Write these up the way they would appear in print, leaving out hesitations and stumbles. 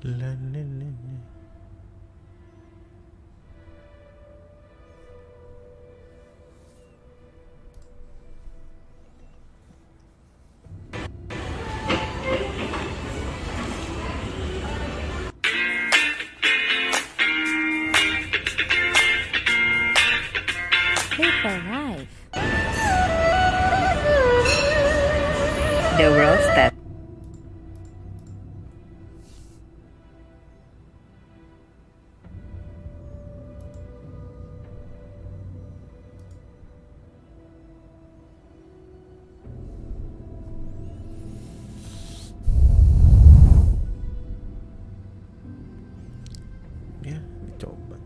La, la, la, la. Live for life. The roasted. Ya, dicoba.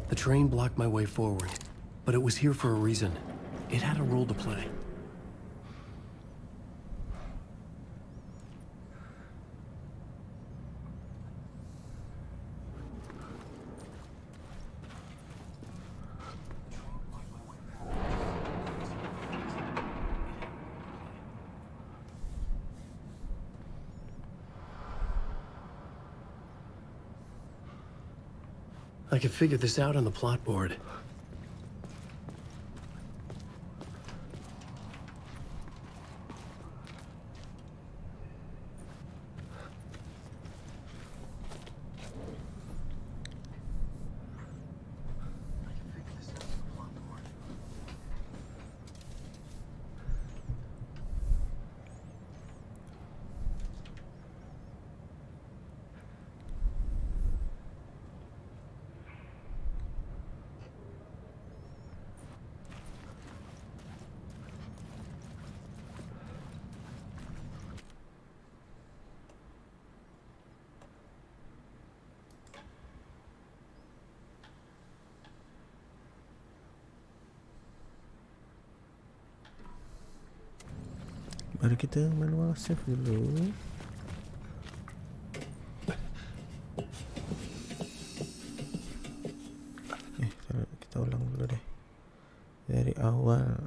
The train blocked my way forward, but it was here for a reason. It had a role to play. I could figure this out on the plot board. Mari kita manual save dulu. Kita ulang dulu deh dari awal.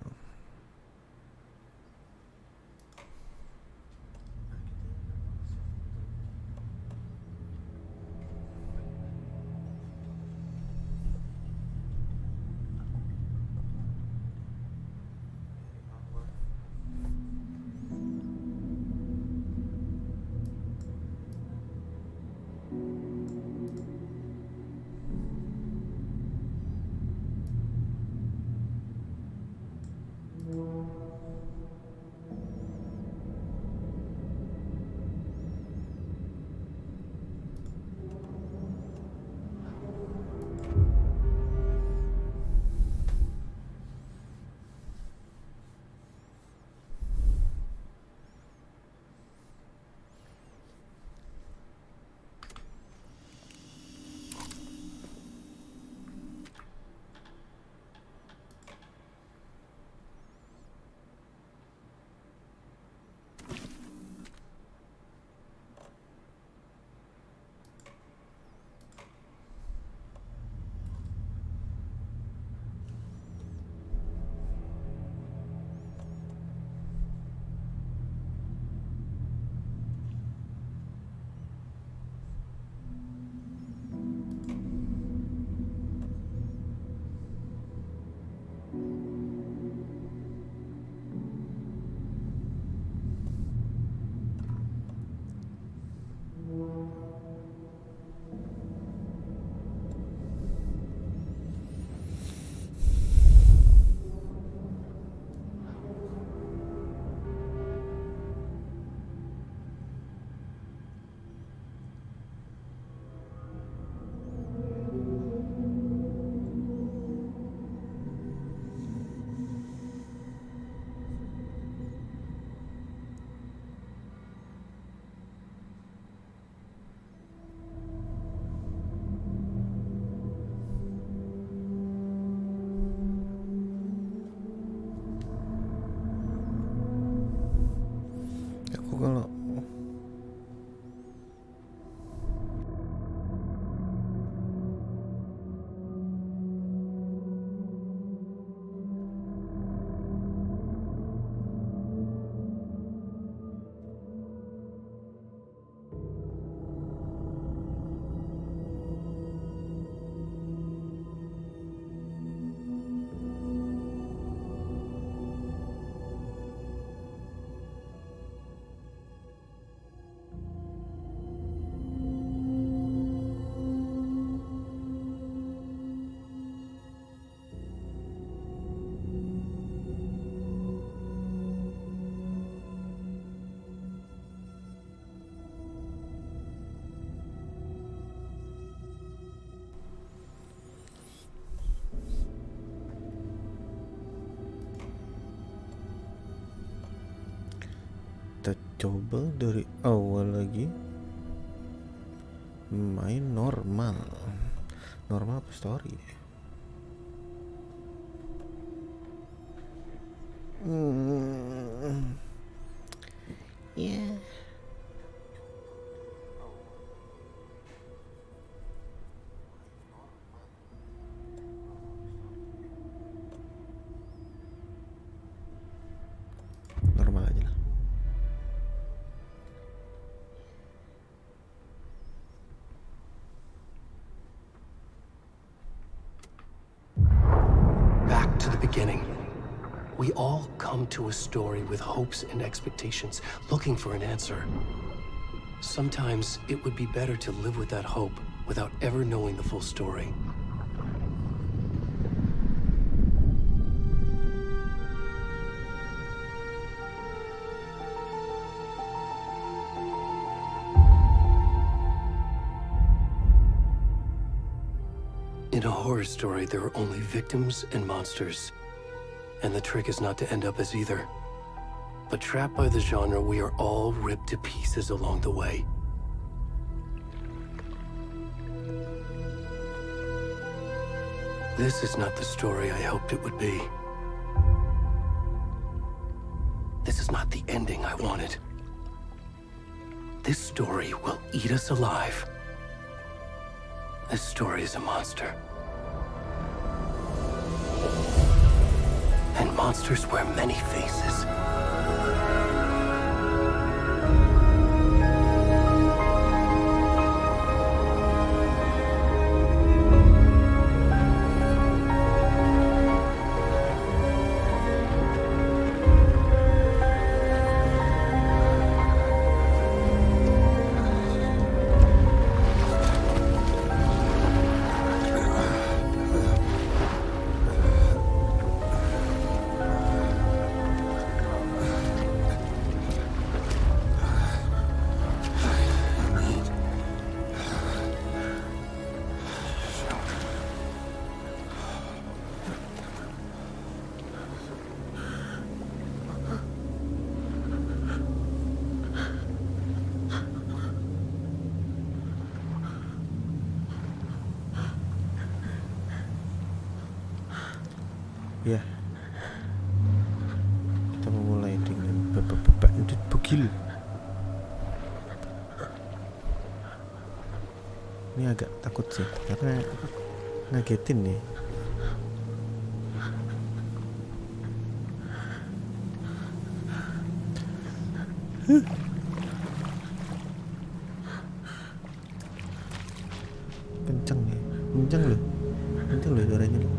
kalau kita coba dari awal lagi, main normal apa story. Yeah. Normal aja lah. Back to the beginning. We all come to a story with hopes and expectations, looking for an answer. Sometimes it would be better to live with that hope without ever knowing the full story. In a horror story, there are only victims and monsters. And the trick is not to end up as either. But trapped by the genre, we are all ripped to pieces along the way. This is not the story I hoped it would be. This is not the ending I wanted. This story will eat us alive. This story is a monster. And monsters wear many faces. Ya, kita memulai dengan bapak-bapak endut bugil. Ini agak takut sih, karena ngagetin nih. Kenceng nih, kenceng loh suaranya loh.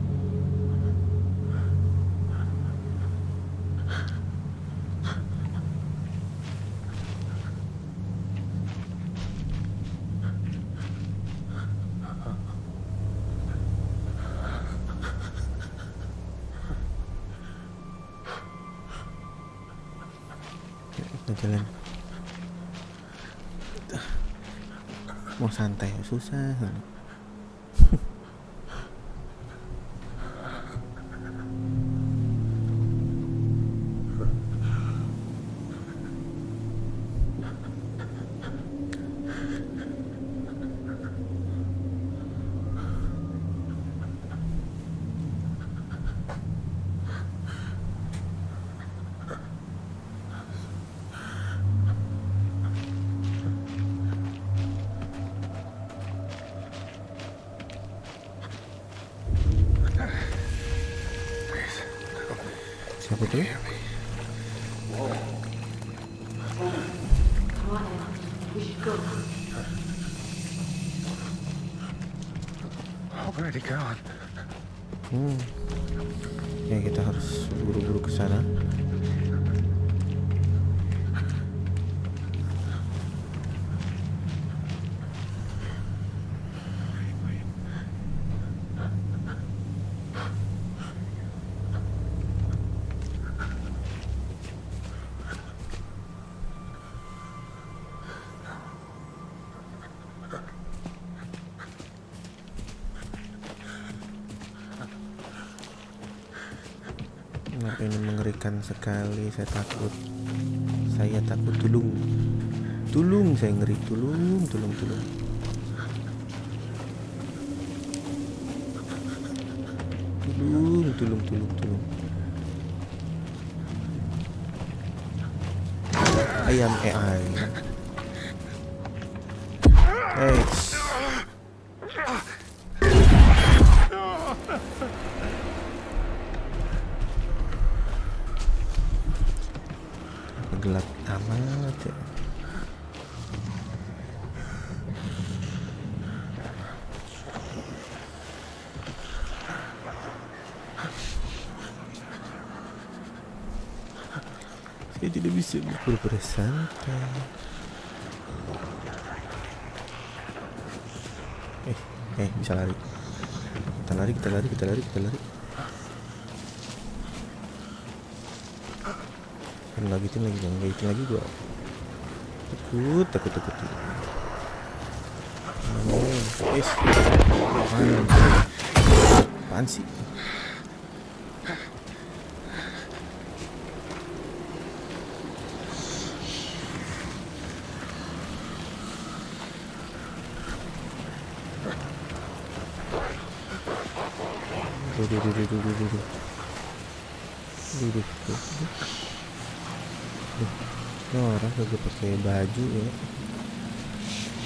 Jalan mau santai susah. Siapa tuh? Already gone. Ya kita harus buru-buru ke sana. Nah, ini mengerikan sekali. Saya takut. Tulung, saya ngeri. Tulung. Tulung. Ayam AI. Gelap amat ya. Saya tidak bisa berpura-pura santai. Bisa lari. Kita lari. Kan nggak gitu lagi gua. Takut. Apaan sih? Duduk. Ini orang kagak pakai baju ya.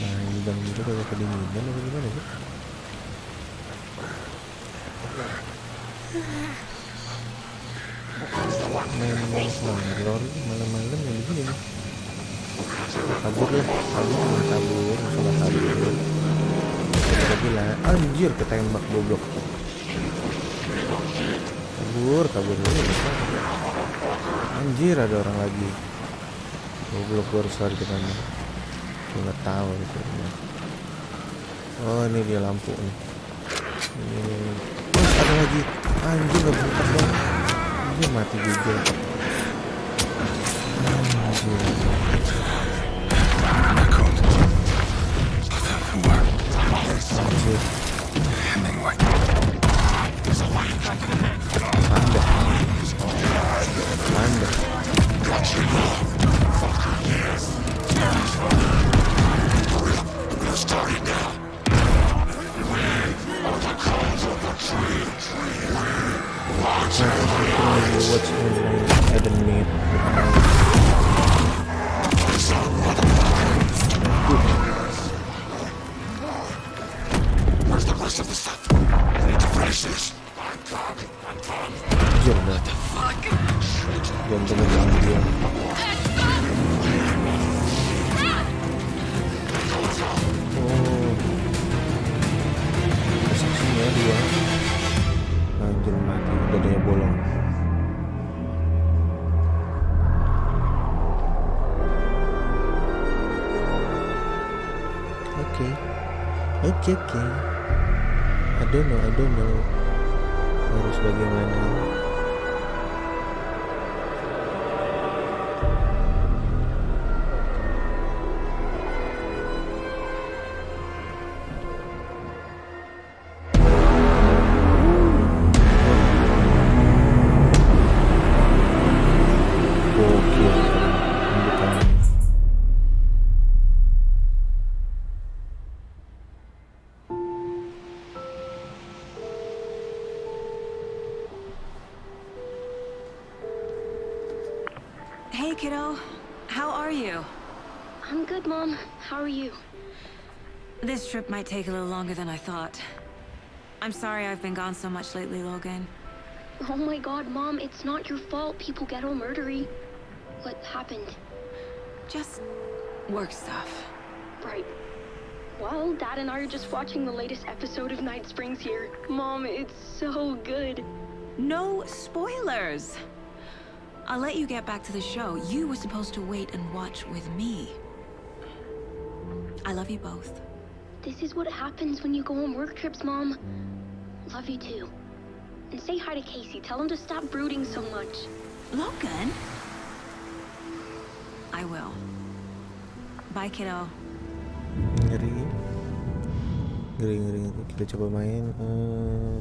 Panjang gitu kagak kedinginan apa gimana sih? Main horor malam-malam yang begini nih. Kabur, masalah kabur. Gila, anjir ketembak goblok. Kabur dulu. Anjir ada orang lagi. Goblok, gue harus lari ke mana? Gue nggak tahu itu. Oh ini dia lampu nih. Ini. Ada lagi. Anjir nggak buka dong. Anjir mati juga. Anjir. Anda. What's online? I don't need. Where's the rest of the stuff? I need to finish this. What the fuck? Jangan dia. Saksinya dia. Anjir mati, dadanya bolong. Oke. I don't know. Harus bagaimana? Hey, kiddo. How are you? I'm good, Mom. How are you? This trip might take a little longer than I thought. I'm sorry I've been gone so much lately, Logan. Oh my god, Mom, it's not your fault people get all murdery. What happened? Just work stuff. Right. Well, Dad and I are just watching the latest episode of Night Springs here. Mom, it's so good. No spoilers. I'll let you get back to the show. You were supposed to wait and watch with me. I love you both. This is what happens when you go on work trips, Mom. Love you too. And say hi to Casey. Tell him to stop brooding so much. Logan? I will. Bye, kiddo. Ngeri. Ngeri. Kita coba main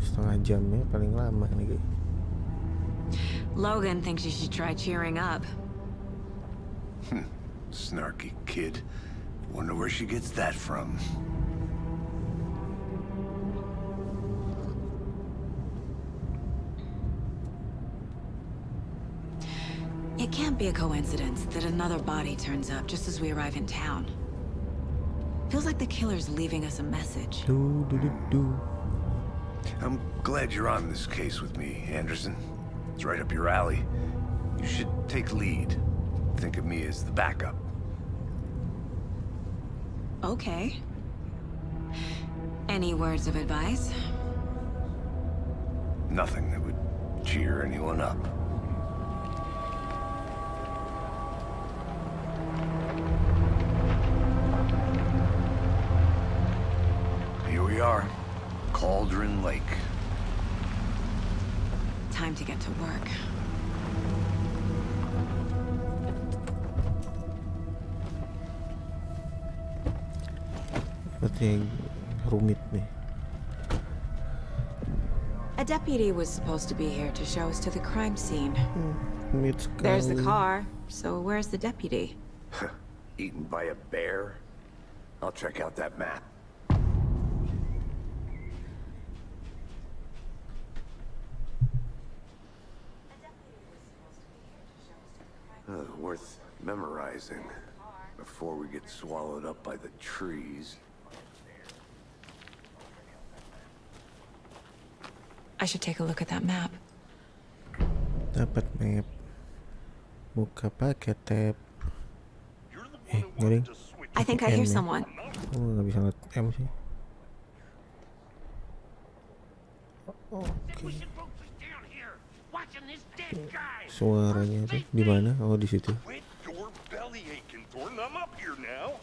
setengah jam ya, paling lama nih guys. Logan thinks you should try cheering up. Snarky kid. Wonder where she gets that from. It can't be a coincidence that another body turns up just as we arrive in town. Feels like the killer's leaving us a message. I'm glad you're on this case with me, Anderson. It's right up your alley. You should take lead. Think of me as the backup. Okay. Any words of advice? Nothing that would cheer anyone up. Here we are, Cauldron Lake. Time to get to work. Seperti rumit nih. A deputy was supposed to be here to show us to the crime scene. Rumit sekali. There's the car, so where's the deputy? Eaten by a bear? I'll check out that map. Worth memorizing before we get swallowed up by the trees. I should take a look at that map. Dapat map. Buka pakai tab. Garing. I think I hear someone. Oh, nggak bisa ngeliat M sih. Oke. Suaranya tuh di mana? Oh, di situ. Quit your belly aching, Thornton. I'm up here now.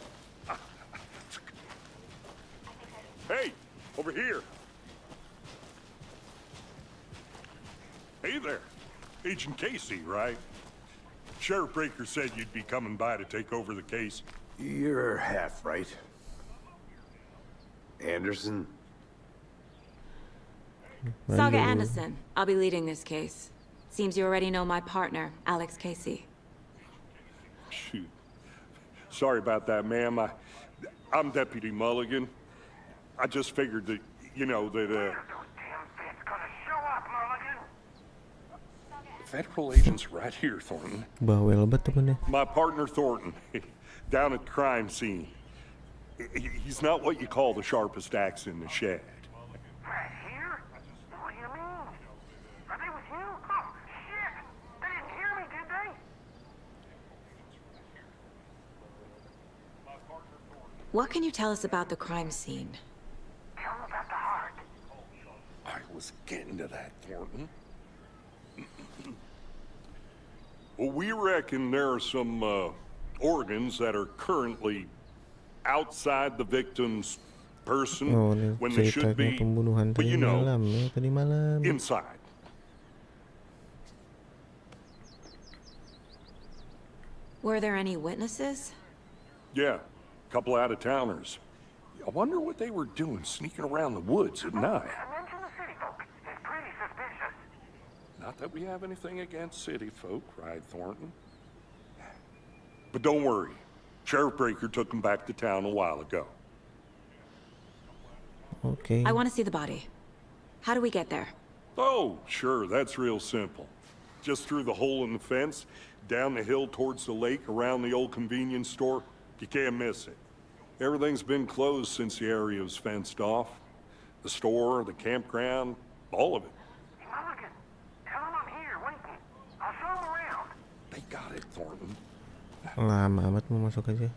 Hey, over here. Hey there. Agent Casey, right? Sheriff Breaker said you'd be coming by to take over the case. You're half right. Anderson? Saga Halo. Anderson. I'll be leading this case. Seems you already know my partner, Alex Casey. Shoot. Sorry about that, ma'am. I'm Deputy Mulligan. I just figured that, you know, that, Federal agents right here, Thornton. Bawel banget temennya. My partner, Thornton, down at the crime scene. He's not what you call the sharpest axe in the shed. Right here? What do you mean? Are they with you? Oh, shit! They didn't hear me, did they? What can you tell us about the crime scene? Tell them about the heart. I was getting to that, Thornton. Well, we reckon there are some organs that are currently outside the victim's person Oh, ini when they should ceritanya be, pembunuhan but tadi you know, malam ya, tadi malam. inside. Were there any witnesses? Yeah, a couple out-of-towners. I wonder what they were doing sneaking around the woods at night. Mention the city folk. It's pretty suspicious. Not that we have anything against city folk, right, Thornton? But don't worry. Sheriff Breaker took them back to town a while ago. Oke. I want to see the body. How do we get there? Oh, sure, that's real simple. Just through the hole in the fence, down the hill towards the lake, around the old convenience store. You can't miss it. Everything's been closed since the area was fenced off. The store, the campground, all of it. Mulligan, got it, Thornton. Lama amat mau masuk aja.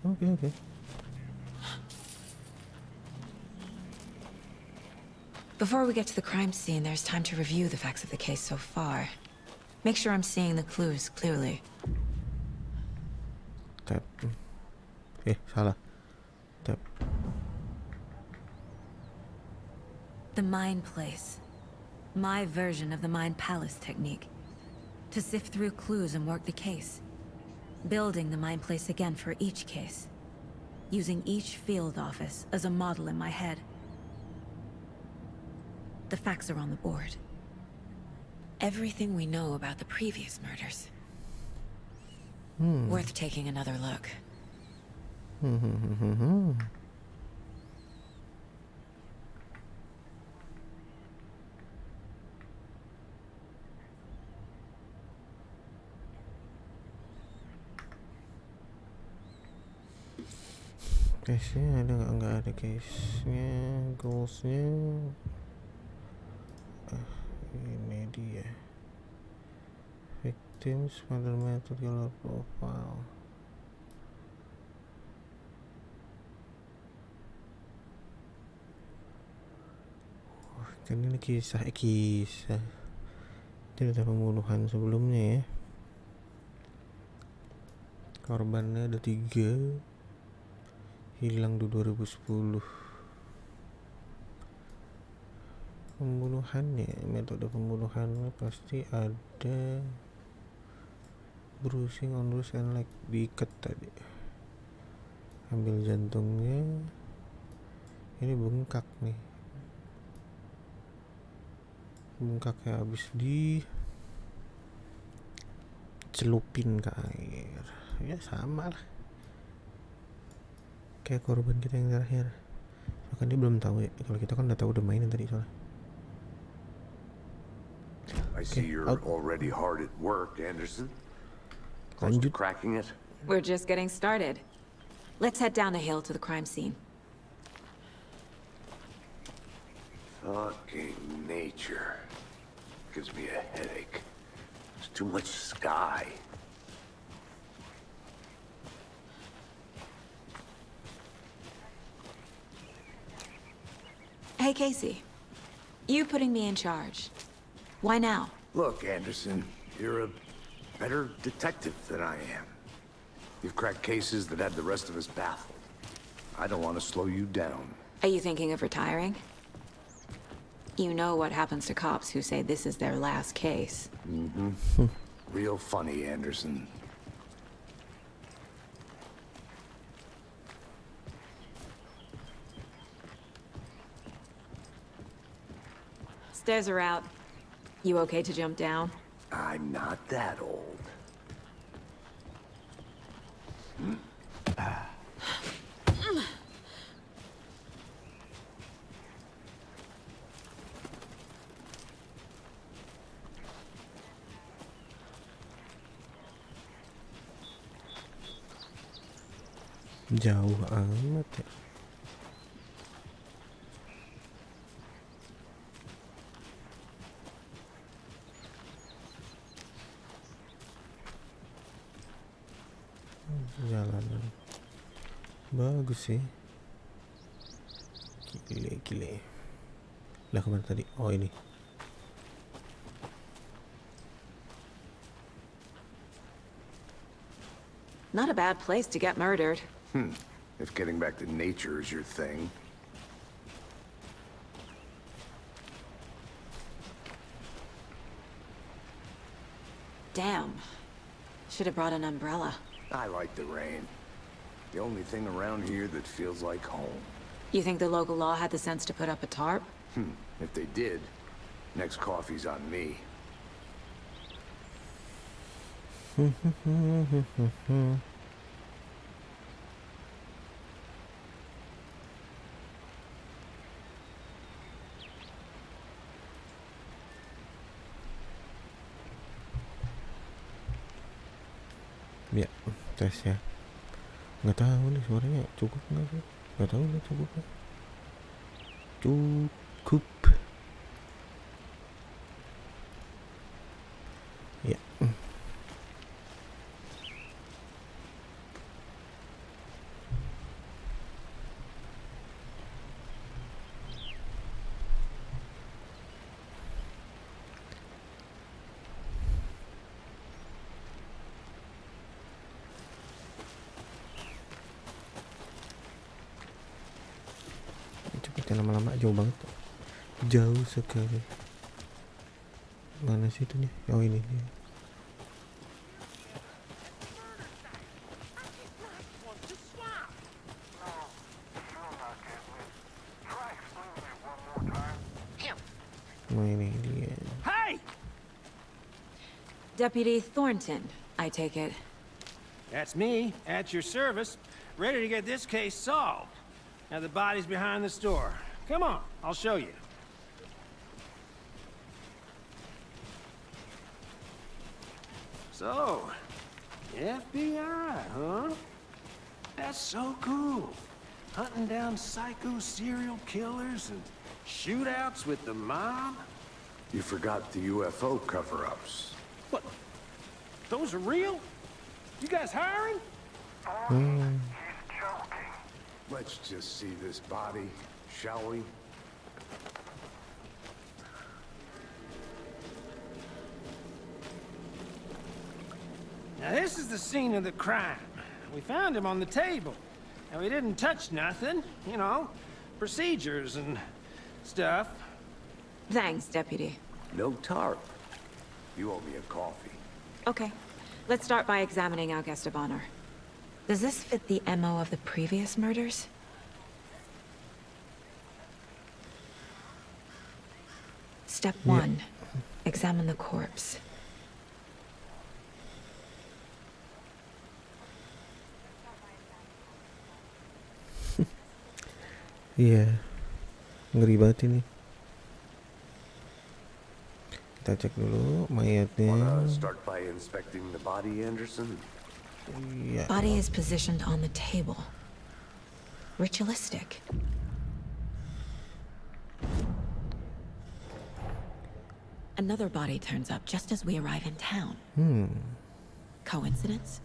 Oke. Before we get to the crime scene, there's time to review the facts of the case so far. Make sure I'm seeing the clues clearly. Tap. Salah. Tap. The Mind Place. My version of the Mind Palace technique. To sift through clues and work the case. Building the Mind Place again for each case. Using each field office as a model in my head. The facts are on the board. Everything we know about the previous murders. Worth taking another look. Case-nya ada nggak ada case-nya, goals-nya. Ini dia. Victims, murder method, killer profile. Kan ini kisah. Tidak ada pembunuhan sebelumnya ya. Korbannya ada 3. Hilang di 2010. Pembunuhannya, metode pembunuhannya pasti ada bruising on wrist and leg, diikat tadi. Ambil jantungnya. Ini bengkak nih. Bengkaknya habis celupin ke air. Ya sama lah. Kayak korban kita yang terakhir. Bahkan dia belum tahu ya. Kalau kita kan udah tahu, udah mainin tadi soalnya. I see you're already hard at work, Anderson. Close to Lanjut. cracking it? We're just getting started. Let's head down the hill to the crime scene. Fucking nature. Gives me a headache. There's too much sky. Hey, Casey. You putting me in charge. Why now? Look, Anderson, you're a better detective than I am. You've cracked cases that had the rest of us baffled. I don't want to slow you down. Are you thinking of retiring? You know what happens to cops who say this is their last case. Real funny, Anderson. Stairs are out. You okay to jump down? I'm not that old. Jauh amat ya. Jalanan bagus sih. Gile. Lah kemana tadi? Oh ini. Not a bad place to get murdered. If getting back to nature is your thing. Damn. Should have brought an umbrella. I like the rain. The only thing around here that feels like home. You think the local law had the sense to put up a tarp? If they did, next coffee's on me. Ya, tes ya. Nggak tahu nih suaranya cukup nggak sih? Nggak tahu nih cukup nggak? Cukup. Ya. Cepetnya lama-lama jauh banget. Jauh sekali. Mana sih itunya? Oh ini dia. Oh ini dia. Hey! Deputy Thornton, I take it. That's me, at your service, ready to get this case solved. Now the body's behind the store. Come on, I'll show you. So, FBI, huh? That's so cool. Hunting down psycho serial killers and shootouts with the mob? You forgot the UFO cover-ups. What? Those are real? You guys hiring? He's joking. Let's just see this body, shall we? Now this is the scene of the crime. We found him on the table. And we didn't touch nothing, you know, procedures and stuff. Thanks, Deputy. No tarp. You owe me a coffee. Okay, let's start by examining our guest of honor. Does this fit the MO of the previous murders? Step 1. Examine the corpse. Iya. Ngeri banget ini. Kita cek dulu mayatnya. Wanna start by inspecting the body, Anderson? Iya. Body is positioned on the table. Ritualistic. Another body turns up just as we arrive in town. Coincidence?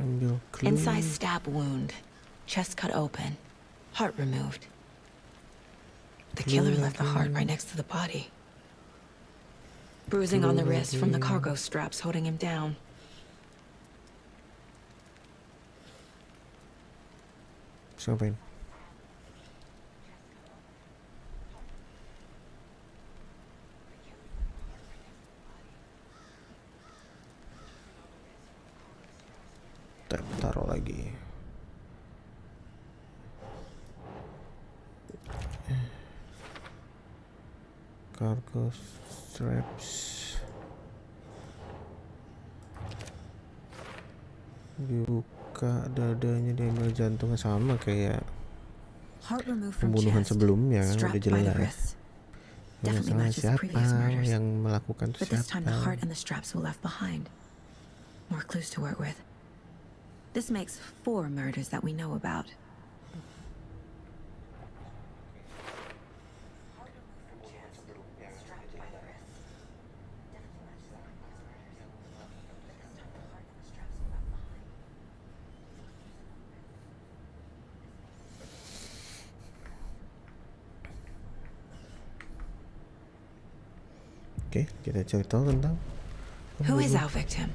Ambil clue. Inside stab wound. Chest cut open. Heart removed. The killer left the heart right next to the body. Bruising on the wrist from the cargo straps holding him down. Ngapain? Taruh lagi. Cargo straps. Dibuka dadanya, diambil jantungnya, sama kayak Heart removed from pembunuhan chest. sebelumnya kan udah Strapped by the jelas. wrist. Yang Definitely masalah matches the siapa previous murders. yang melakukan itu But this time the siapa. heart and the straps were left behind. More clues to work with. This makes 4 murders that we know about. Oke, kita cari tahu tentang Who is our victim?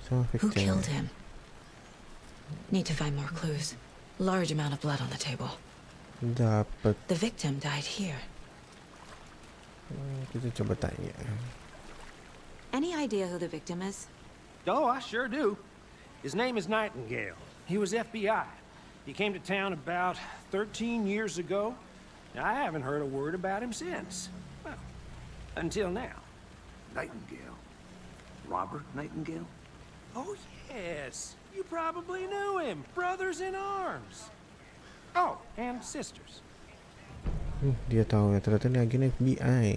sama Who victim. killed him? Need to find more clues. Large amount of blood on the table. Dapat. The victim died here. Kita coba tanya. Any idea who the victim is? Oh, I sure do. His name is Nightingale. He was FBI. He came to town about 13 years ago. I haven't heard a word about him since. Well, until now. Nightingale? Robert Nightingale? Oh, yes. You probably knew him. Brothers in arms. Oh, and sisters. Dia tahu ya, ternyata ini agen FBI.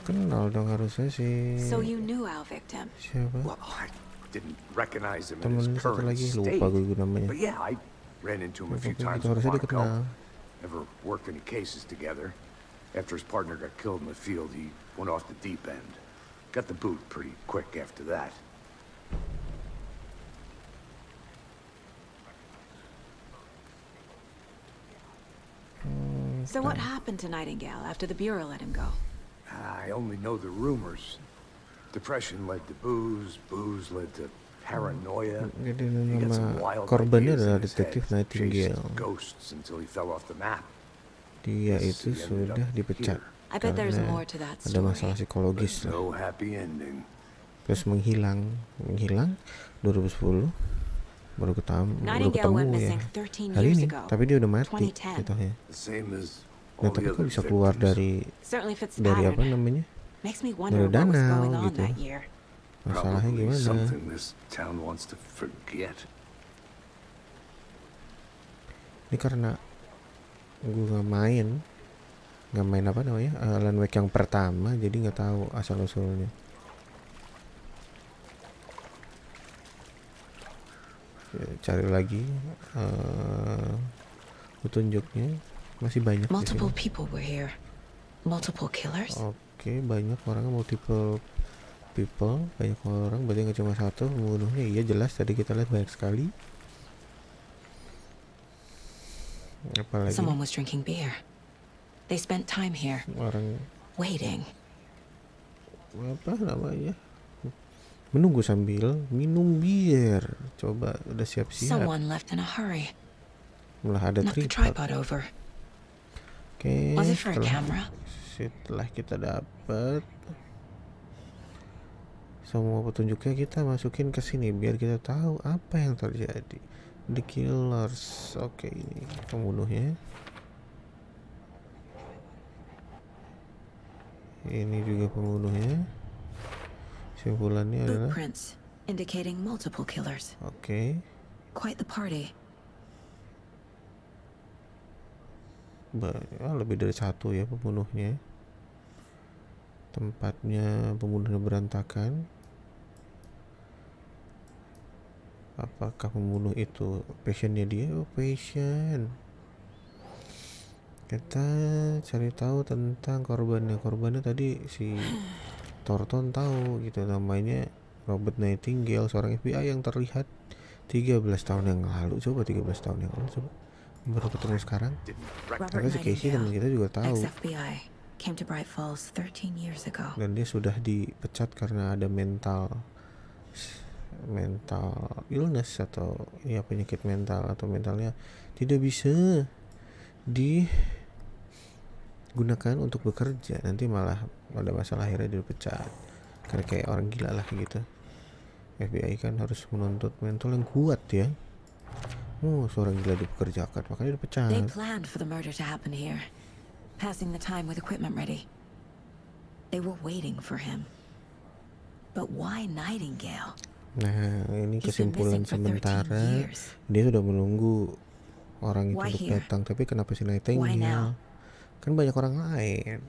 Kenal dong harusnya sih. So you knew our victim. Siapa? Well, I didn't recognize him in Temen his satu current lagi, state. lupa gue namanya. But yeah, I ran into him a few Itu times in harusnya dia Monaco. kenal. Never worked any cases together. After his partner got killed in the field, he went off the deep end. Got the boot pretty quick after that. So what happened to Nightingale after the Bureau let him go? I only know the rumors. Depression led to booze, booze led to paranoia. Jadi He got some nama wild korbannya ideas in adalah his detektif head, Nightingale. chased ghosts until he fell off the map. Dia Yes, itu he ended sudah up dipecat I bet there's karena more to that ada story. masalah psikologis lah. No happy ending. Terus menghilang 2010 baru Nightingale ketemu went ya missing 13 hari years ini, ago, tapi dia udah mati 2010. jatuhnya. The same as Nah, all tapi the kok other bisa keluar victims. Certainly fits the dari apa pattern. namanya Makes me wonder dari what was danau going on gitu. that year. Masalahnya Probably gimana? something this town wants to forget. Ini karena gue nggak main apa namanya Alan Wake yang pertama, jadi nggak tahu asal usulnya. Ya, cari lagi petunjuknya, masih banyak di Multiple sini. people were here. Multiple killers? Oke, banyak orang, multiple people, banyak orang, berarti nggak cuma satu pembunuhnya. Iya jelas, tadi kita lihat banyak sekali. Apalagi Someone was drinking beer. They spent time here, orang waiting. apa namanya menunggu sambil minum bir. Coba udah siap-siap, Someone left in a hurry. malah ada Knocked the tripod. tripod over. Oke, Was it for a camera? setelah kita dapat semua petunjuknya, kita masukin ke sini biar kita tahu apa yang terjadi. The killers. Oke, ini pembunuhnya. Ini juga pembunuhnya. Simpulannya adalah Footprints indicating multiple killers. oke. Quite the party. Lebih dari satu ya pembunuhnya. Tempatnya pembunuhnya berantakan. Apakah pembunuh itu passionnya dia? Oh, passion. Kita cari tahu tentang korbannya. Korbannya tadi si Thornton tahu gitu, namanya Robert Nightingale, seorang FBI yang terlihat 13 tahun yang lalu. Coba 13 tahun yang lalu, coba. Baru ketemu sekarang. Robert Tapi si Casey teman kita juga tahu. ex-FBI, came to Bright Falls 13 years ago. Dan dia sudah dipecat karena ada mental illness atau ya penyakit mental, atau mentalnya tidak bisa digunakan untuk bekerja. Nanti malah ada masalah, akhirnya dia dipecat karena kayak orang gila lah gitu. FBI kan harus menuntut mental yang kuat ya. Seorang gila dipekerjakan, makanya dipecat. They planned for the murder to happen here, passing the time with equipment ready. They were waiting for him. But why Nightingale? Nah, ini He's been kesimpulan missing for 13 sementara. years. Dia sudah menunggu orang itu Why untuk here? datang, tapi kenapa si Why now? Nightingale? Kan banyak orang lain.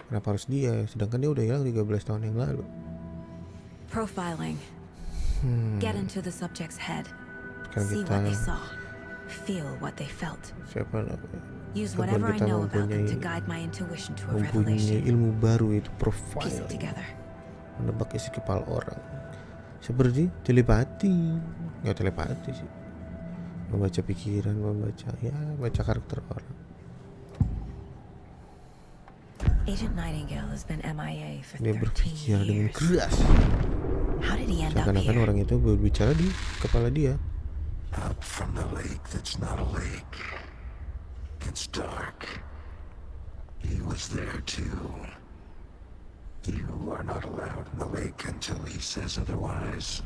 Kenapa harus dia? Sedangkan dia udah hilang 13 tahun yang lalu. Profiling. Get into the subject's head. Sekarang See kita what they saw. Feel what they felt. siapa namanya? Use Teman whatever I kita know about them to mempunyai guide my intuition to a mempunyai revelation. ilmu baru, itu Piece it profiling, together. menebak isi kepala orang. Seperti telepati, nggak telepati sih, membaca pikiran, baca karakter orang. Agent Nightingale has been MIA for Dia 13 berpikir dengan years. keras, How did he end up seakan-akan here? orang itu berbicara di kepala dia. Up from the lake that's not a lake. It's dark. He was there too. He are not allowed in the lake until he says otherwise.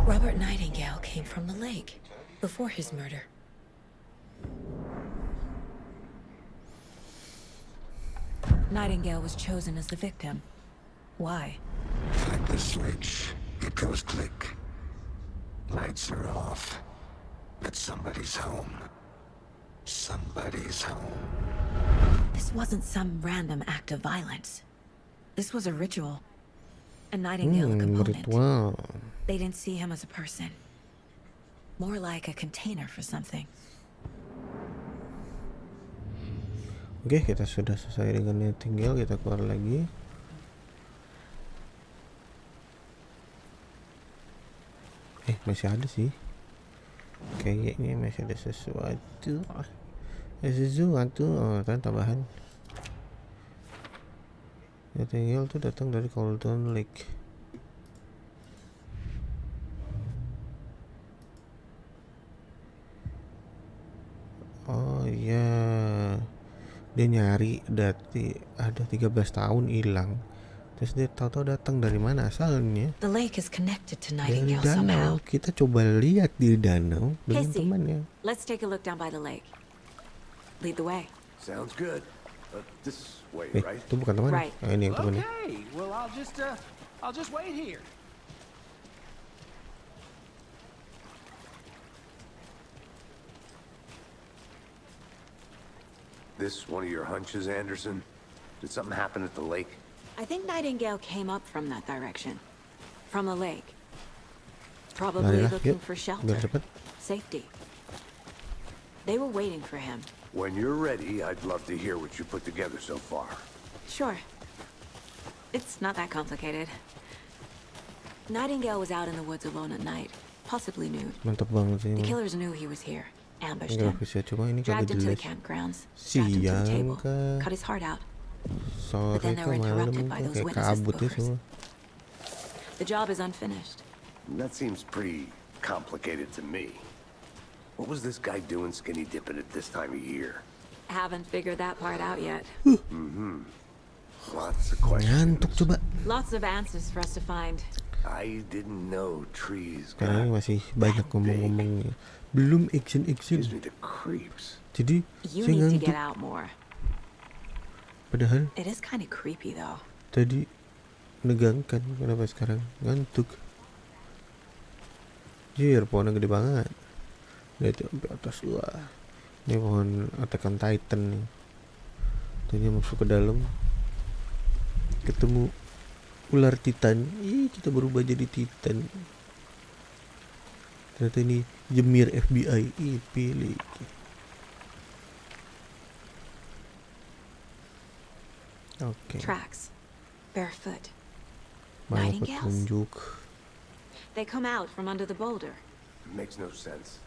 Robert Nightingale came from the lake before his murder. Nightingale was chosen as the victim. Why? Flick the switch, it goes click. Lights are off. But somebody's home. Somebody's home. This wasn't some random act of violence. This was a ritual. A Nightingale component. Ritual. They didn't see him as a person. More like a container for something. Oke, kita sudah selesai dengan Nightingale. Kita keluar lagi. Masih ada sih. Kayaknya masih ada sesuatu. Oh, kan tambahan. Nightingale tuh datang dari Colton Lake. Oh iya, dia nyari ada 13 tahun hilang. Terus dia tahu-tahu datang dari mana asalnya? The lake is connected to Dari Nightingale danau. somehow. Kita coba lihat di danau dengan Casey, temannya. let's take a look down by the lake. Lead the way. Sounds good. This way, right? Itu bukan temannya. Right. Ini yang temannya. Okay, well I'll just wait here. This one of your hunches, Anderson? Did something happen at the lake? I think Nightingale came up from that direction. From the lake. Probably Marilah, looking yuk. for Biar shelter. cepet. Safety. They were waiting for him. When you're ready, I'd love to hear what you put together so far. Sure. It's not that complicated. Nightingale was out in the woods alone at night, possibly nude. Mantap banget sih. The killers knew he was here, ambushed him, Grafisnya cuma ini dragged kagak him to the jelas. campgrounds, strapped him to the Siang table, kah? cut his heart out. Sore then they kah were malam interrupted by kah? those Kayak witnesses kabut ya lookers. semua. The job is unfinished. That seems pretty complicated to me. What was this guy doing skinny dipping at this time of year? Haven't figured that part out yet. Lots of questions. Ngantuk coba. Lots of answers for us to find. I didn't know trees Karena ini got masih banyak ngomong-ngomongnya. Belum action. gives me the creeps. Jadi You saya need to get ngantuk. out more. Padahal It is kind of creepy though. tadi menegangkan. Kenapa sekarang ngantuk? Jir, pohonnya gede banget. Lihat sampai atas wah. Ini pohon Attack on Titan nih. Tanya masuk ke dalam. Ketemu ular Titan. Ih, kita berubah jadi Titan. Ternyata ini jemir FBI. Ih, pilih. Oke. Tracks. Barefoot. Mana Nightingales? petunjuk? They come out from under the boulder. Makes no sense.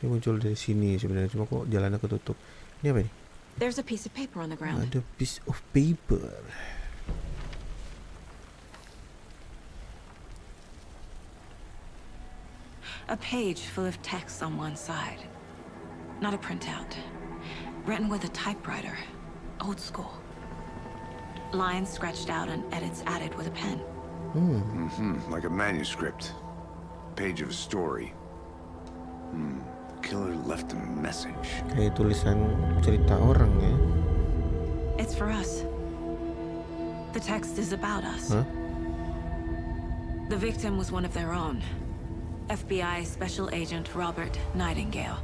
Ini muncul dari sini sebenarnya, cuma kok jalannya ketutup. Ini apa nih? There's a piece of paper on the ground. Ada piece of paper. A page full of text on one side. Not a printout. Written with a typewriter. Old school. Lines scratched out and edits added with a pen. Like a manuscript. Page of a story. Killer left a message. Kayak tulisan cerita orang ya. It's for us. The text is about us. Hah? The victim was one of their own. FBI Special Agent Robert Nightingale.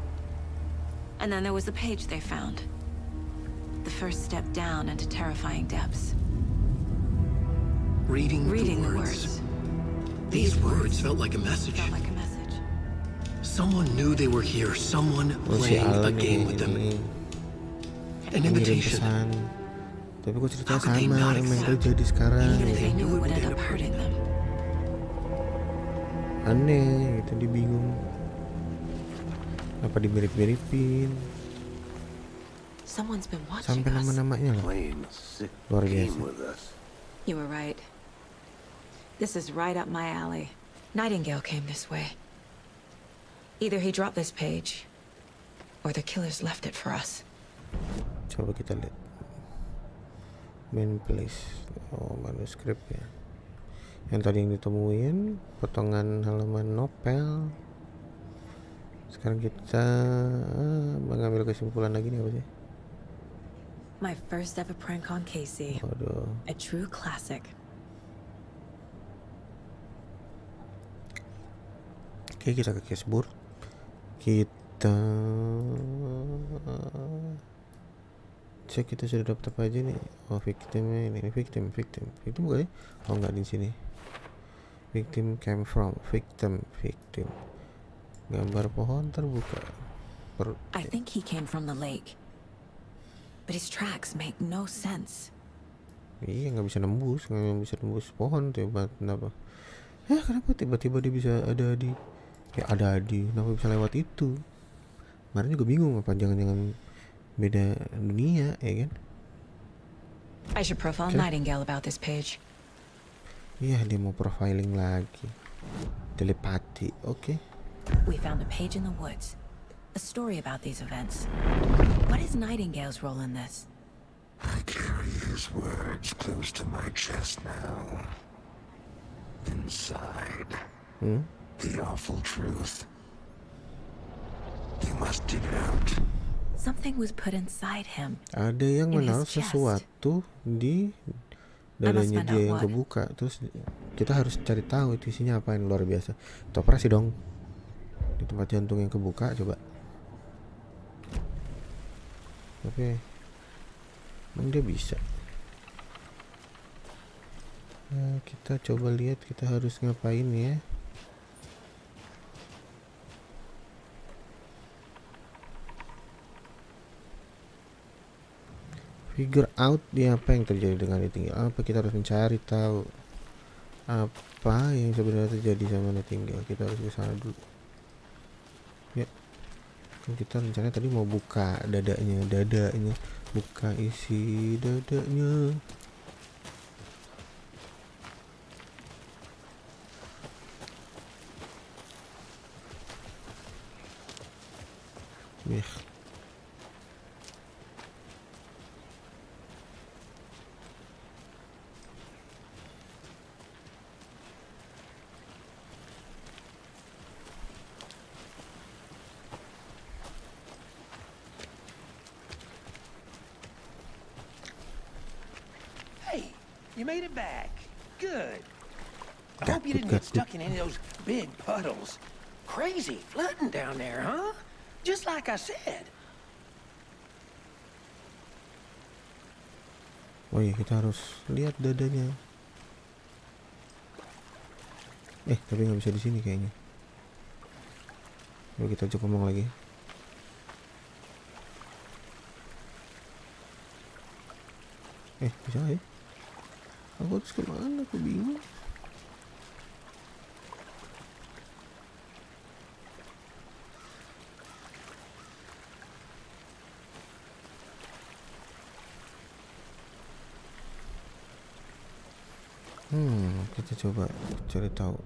And then there was the page they found. The first step down into terrifying depths. Reading Reading the the words. words. These words felt like a message. Felt like a message. Someone knew they were here. Someone Oh, si playing a Alan game with them. An ngirim invitation. pesan. Tapi kok ceritanya How could they sama not yang accept? terjadi sekarang. Even if they knew knew it it would would end end up up hurting them. Aneh, gitu dia bingung. Apa dimirip-miripin? Someone's been watching Sampai us. nama-namanya loh. Playing a sick Luar game biasa. with us. You were right. This is right up my alley. Nightingale came this way. Either he dropped this page, or the killers left it for us. Coba kita lihat. Main place. Oh, manuskrip ya. Yang tadi yang ditemuin potongan halaman novel. Sekarang kita mengambil kesimpulan lagi nih apa sih? My first ever prank on Casey. Waduh. A true classic. Oke, kita ke cashboard. Kita cek kita sudah dapat apa aja nih. Oh, victimnya ini victim bukan ya? Oh, nggak di sini. Victim came from victim. Gambar pohon terbuka. I think he came from the lake, but his tracks make no sense. Iya, nggak bisa nembus pohon tuh. Kenapa? Kenapa tiba-tiba dia bisa ada di kenapa bisa lewat itu? Kemarin juga bingung apa jangan-jangan beda dunia, ya kan? I should profile Nightingale about this page. Iya, dia mau profiling lagi. Telepati, oke. We found a page in the woods, a story about these events. What is Nightingale's role in this? I carry his words close to my chest now. Inside, the awful truth. You must dig it out. Something was put inside him. Ada yang in menaruh his chest. sesuatu di dadanya dia yang kebuka. Terus kita harus cari tahu itu isinya apa yang luar biasa. Itu operasi dong. Di tempat jantung yang kebuka, coba. Oke. Emang dia bisa. Nah, kita coba lihat kita harus ngapain ya. Figure out dia apa yang terjadi dengan Nightingale. Apa kita harus mencari tahu apa yang sebenarnya terjadi sama Nightingale. Kita harus ke sana dulu. Ya. Kan kita rencananya tadi mau buka dadanya, buka isi dadanya. Hey, you made it back. Good. I hope you didn't get stuck in any of those big puddles. Crazy flooding down there, huh? Just like I said. Oh iya, kita harus lihat dadanya. Tapi nggak bisa di sini kayaknya. Coba kita coba ngomong lagi. Bisa ya? Aku harus kemana? Aku bingung. Kita coba cari tahu.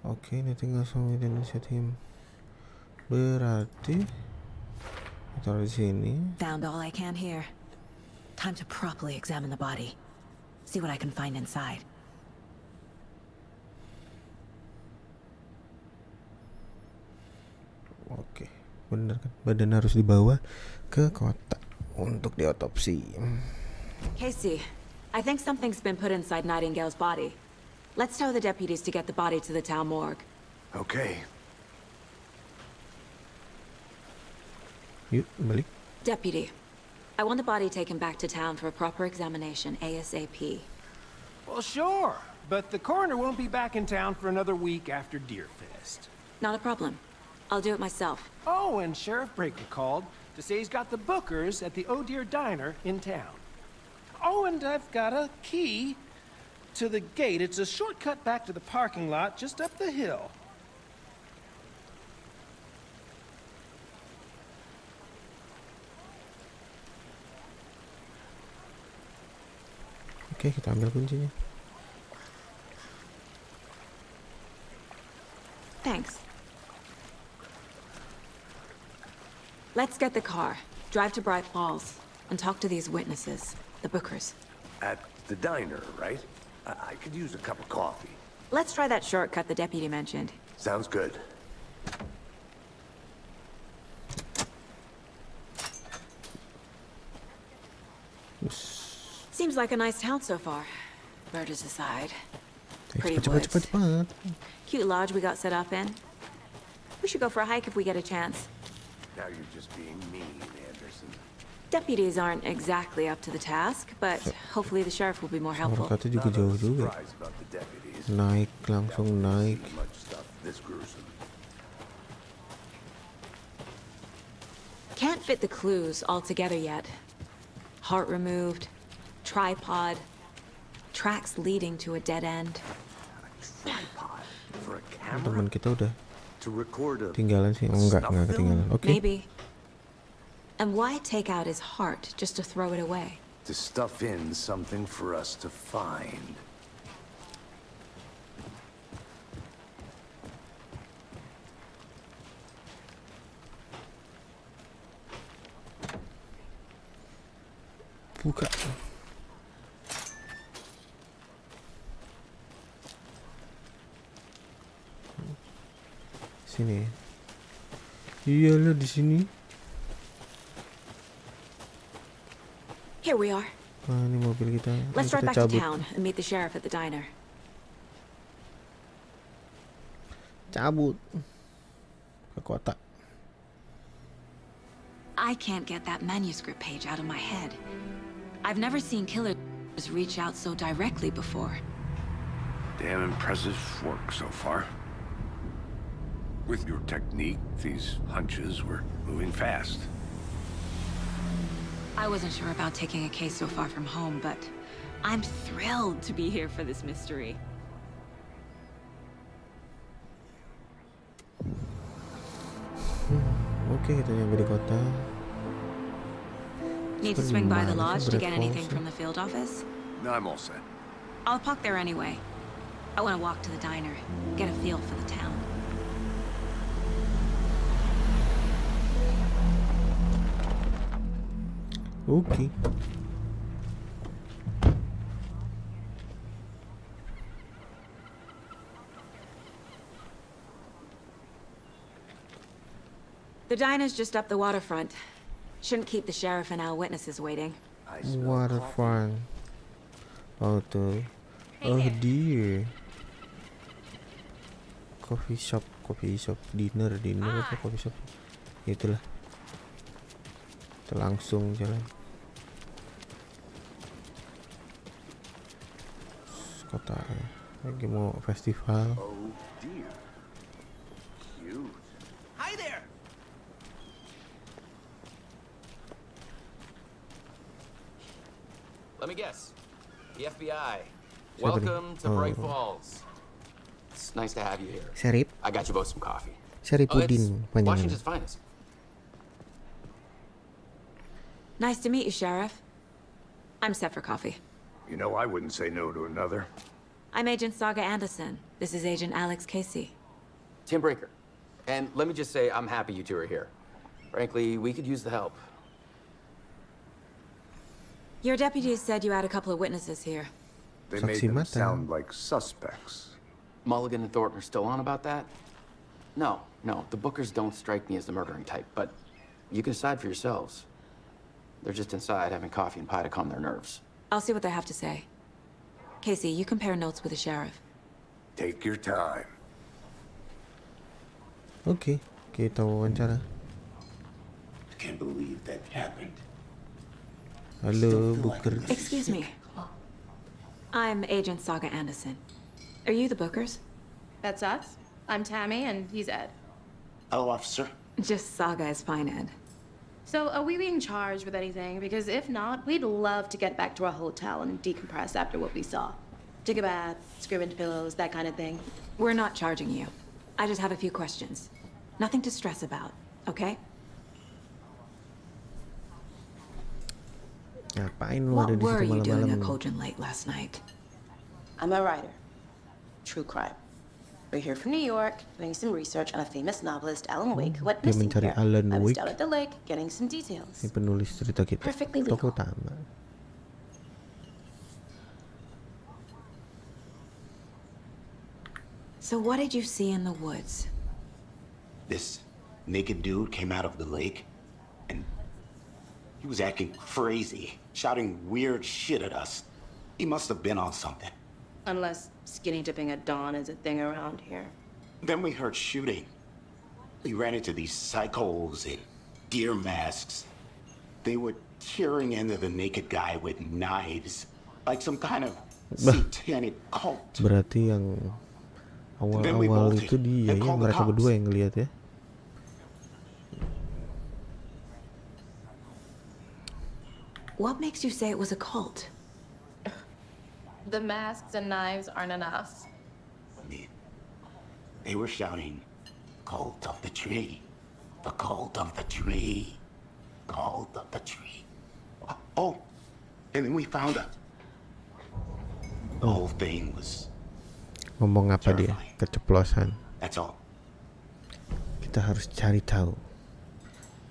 Oke, ini tinggal sama Indonesia tim. Berarti kita taruh di sini. Found all I can here. Time to properly examine the body. See what I can find inside. Oke, benar kan? Badan harus dibawa ke kota untuk diotopsi. Casey, I think something's been put inside Nightingale's body. Let's tell the deputies to get the body to the town morgue. Okay. Yuk, balik. Deputy, I want the body taken back to town for a proper examination, ASAP. Well, sure. But the coroner won't be back in town for another week after Deerfest. Not a problem. I'll do it myself. Oh, and Sheriff Breaker called to say he's got the Bookers at the Oh Dear Diner in town. Oh, and I've got a key to the gate. It's a shortcut back to the parking lot just up the hill. Oke, kita ambil kuncinya. Thanks. Let's get the car, drive to Bright Falls, and talk to these witnesses. the Bookers. At the diner, right? I could use a cup of coffee. Let's try that shortcut the deputy mentioned. Sounds good. Seems like a nice town so far. Murders aside. Pretty Cepat, woods. cepat. Cute lodge we got set up in. We should go for a hike if we get a chance. Now you're just being mean, Anderson. Deputies aren't exactly up to the task, but hopefully the sheriff will be more helpful. Kata juga jauh juga. Surprise about the deputies. Naik, langsung naik. Too much stuff this gruesome. Can't fit the clues all together yet. Heart removed, tripod, tracks leading to a dead end. Tripod for a camera Teman kita udah to record a tinggalan sih. Oh, enggak ketinggalan. Oke. Maybe. And why take out his heart just to throw it away? to stuff in something for us to find. Buka. Sini. Iyalah di sini. Here we are. Ah, ini mobil kita. Let's Kita drive back to cabut. town and meet the sheriff at the diner. Cabut ke kota. I can't get that manuscript page out of my head. I've never seen killers reach out so directly before. Damn impressive work so far. With your technique, these hunches were moving fast. I wasn't sure about taking a case so far from home, but I'm thrilled to be here for this mystery. Oke, kita nyampe di kota. Need to swing by the lodge to get anything from the field office? No, I'm all set. I'll park there anyway. I want to walk to the diner, get a feel for the town. Oke. The diner's just up the waterfront. Shouldn't keep the sheriff and our witnesses waiting. Waterfront. Oh tuh. Oh dear. Coffee shop. Dinner apa coffee shop? Itulah. Kita langsung jalan. Kota lagi mau festival. Oh dear. Cute. Hi there. Let me guess. The FBI. Siapa Welcome nih? to Bright Falls. It's nice to have you here. Syarif. I got you both some coffee. Syarifudin it's panjangan. Washington's finest. Nice to meet you, Sheriff. I'm set for coffee. You know, I wouldn't say no to another. I'm Agent Saga Anderson. This is Agent Alex Casey. Tim Breaker. And let me just say, I'm happy you two are here. Frankly, we could use the help. Your deputies said you had a couple of witnesses here. They Saksi made them mata. sound like suspects. Mulligan and Thornton are still on about that? No, the Bookers don't strike me as the murdering type, but you can decide for yourselves. They're just inside having coffee and pie to calm their nerves. I'll see what they have to say. Casey, you compare notes with the sheriff. Take your time. Oke, kita wawancara. I can't believe that happened. Halo, Booker. Excuse me. I'm Agent Saga Anderson. Are you the Bookers? That's us. I'm Tammy, and he's Ed. Hello, officer. Just Saga is fine, Ed. So, are we being charged with anything? Because if not, we'd love to get back to our hotel and decompress after what we saw. Take a bath, scream into pillows, that kind of thing. We're not charging you. I just have a few questions. Nothing to stress about, okay? Ngapain lu What ada di were situ you doing at malam-malam? Cauldron Lake last night? I'm a writer. True crime. We're here from New York, doing some research on a famous novelist, Alan Wake, who went Dia missing mencari here. Alan I was Wake. down at the lake, getting some details. Ini penulis cerita kita. Perfectly Tokoh legal. utama. So what did you see in the woods? This naked dude came out of the lake, and he was acting crazy, shouting weird shit at us. He must have been on something. Unless skinny dipping at dawn is a thing around here. Then we heard shooting. We ran into these psychos in deer masks. They were tearing into the naked guy with knives, like some kind of satanic cult. Berarti yang awal-awal itu dia ya, mereka berdua yang ngeliat ya. What makes you say it was a cult? The masks and knives aren't enough. They were shouting, "Cult of the tree, the cult of the tree, cult of the tree." Oh, and then we found out. The whole thing was Ngomong apa dia? Keceplosan. That's all. Kita harus cari tahu.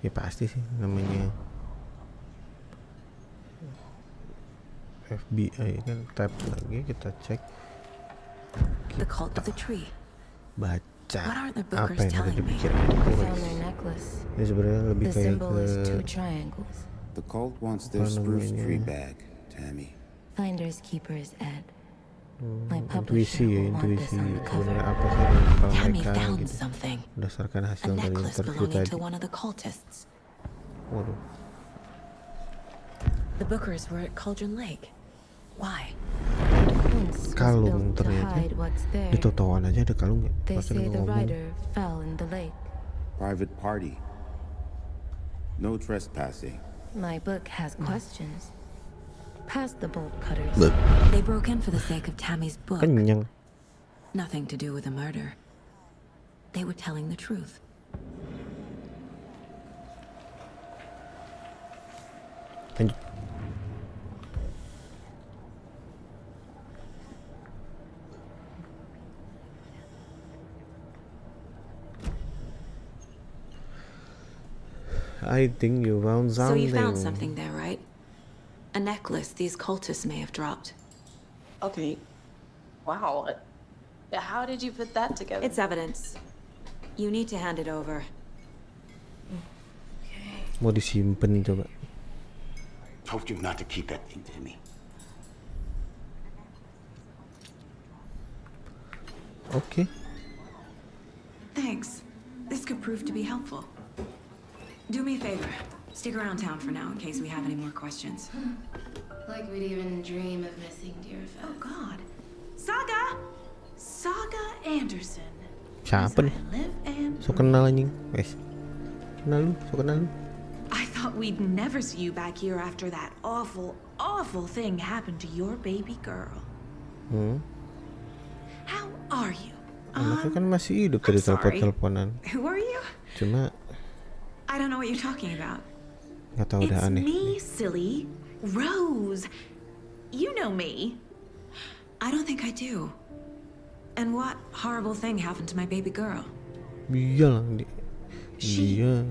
Ya pasti sih namanya FBI kan, tab lagi kita cek. The cult of the tree. Baca What are the apa bookers yang ada telling me? dipikirin I boys. found their necklace. Ini sebenarnya lebih The kayak symbol is two ke triangles. The cult wants their Apa spruce namanya? tree back, Tammy. Finders keepers Ed. My intuisi publisher ya, will want this intuisi on the cover. sebenarnya apa sih yang kalau Tammy mereka found gitu something. berdasarkan A hasil dari necklace interview belonging tadi. to one of the cultists. Waduh, The bookers were at Cauldron Lake. Why? Fence was kalung built to ternyata. hide what's there. Di totoan aja ada kalung ya. They Pas say lu the ngomong. rider fell in the lake. Private party. No trespassing. My book has questions. Past the bolt cutters. They broke in for the sake of Tammy's book. Kenyang. Nothing to do with the murder. They were telling the truth. Lanjut. I think you found So something. you found something there, right? A necklace these cultists may have dropped. Okay. Wow. How did you put that together? It's evidence. You need to hand it over. Mau disimpan coba. Told you not to keep that thing, Tammy. Oke. Thanks. This could prove to be helpful. Do me a favor. Stick around town for now in case we have any more questions. Like we'd even dream of missing Deerfest. Oh, God. Saga! Saga Anderson. Siapa nih? Live and So kenal anjing. Wes. Kenal lu, so kenal lu. I thought we'd never see you back here after that awful, awful thing happened to your baby girl. How are you? Anaknya kan masih hidup tadi sorry. telepon-teleponan. Who are you? Cuma I don't know what you're talking about. nggak tahu udah It's aneh. me, silly. Rose. You know me. I don't think I do. And what horrible thing happened to my baby girl? Iya lah dia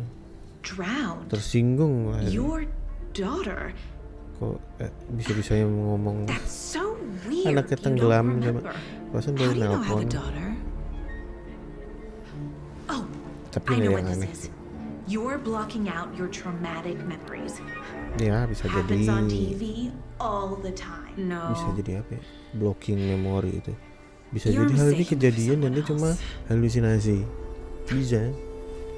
Drowned. tersinggung lah. Your daughter. Kok bisa-bisanya ngomong That's so weird. anaknya You tenggelam don't coba. remember. Pasan How baru do you know I have nelpon. a daughter? Oh, Tapi I nggak know yang what this aneh. is. You're blocking out your traumatic memories. Ya bisa Happens jadi. on TV all the time. No. Bisa jadi apa ya? Blocking memori itu. Bisa You're jadi hal ini mistaken for kejadian dan dia someone cuma halusinasi. Bisa.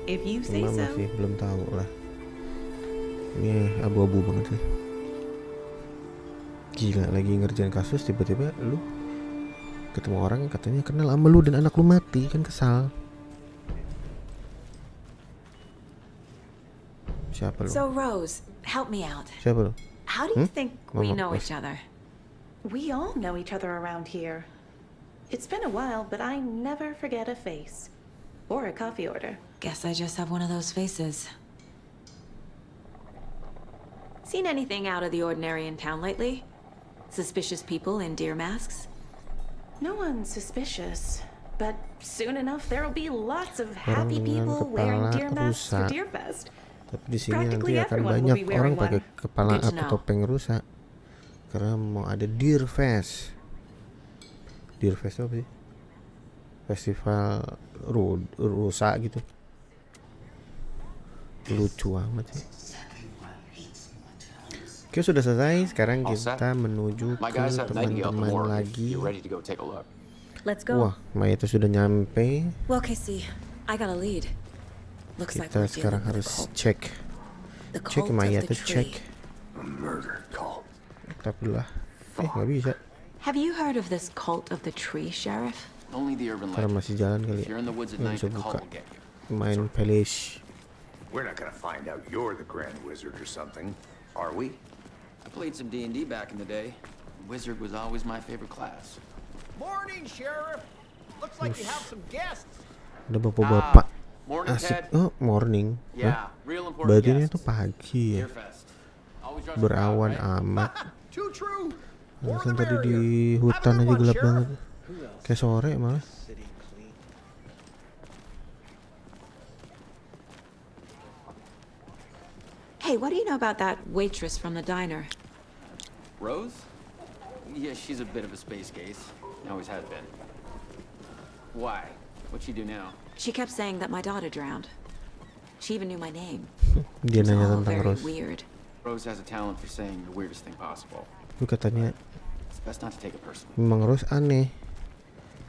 If you say Cuma so. masih belum tahu lah. Ini abu-abu banget sih. Gila lagi ngerjain kasus tiba-tiba lu ketemu orang yang katanya kenal sama lu dan anak lu mati, kan kesal. Siapa lu? So, Rose, help me out. Siapa lu? How do you think We Mama, know Wes. each other. we all know each other around here? It's been a while, but I never forget a face. Or a coffee order. Guess I just have one of those faces. Seen anything out of the ordinary in town lately? Suspicious people in deer masks? No one's suspicious. But soon enough, there'll be lots of happy Orang dengan people wearing kepala deer masks for rusak. Deerfest. Tapi di sini Practically nanti akan everyone will banyak be orang wearing pakai one. kepala Good to atau know. topeng rusak. Karena mau ada Deer Fest. Deer Fest itu apa sih? festival rusa gitu. Lucu amat sih. Oke, sudah selesai. Sekarang kita menuju ke teman-teman lagi. Let's go. Wah, Maya itu sudah nyampe. Well, Casey, I got a lead. Looks like Kita we're sekarang dealing with a harus cult. cek. The Cek cult Maya of itu the tree. cek. Tapi lah. Nggak bisa. Have you heard of this cult of the tree, Sheriff? Only the urban Karena legend. masih jalan kali If you're ya. in the woods at Nggak night, bisa the buka. cult will get you. Main Palace. We're not gonna find out you're the Grand Wizard or something, are we? I played some D&D back in the day. Wizard was always my favorite class. Morning, Sheriff. Looks like you have some guests. Ada bapak-bapak. Morning, Asik. Ted. Oh, morning. Yeah, real important Berarti ini guests. tuh pagi ya. Deerfest. Always dress Berawan proud, right? amat. Too true. Alasan tadi di hutan aja gelap banget. Kayak sore malah. Hey, what do you know about that waitress from the diner? Rose? Yeah, she's a bit of a space case. Always has been. Why? What'd she do now? She kept saying that my daughter drowned. She even knew my name. Dia It's nanya all tentang very Rose. weird. Rose has a talent for saying the weirdest thing possible. Lu katanya It's best not to take it personally. memang Rose aneh.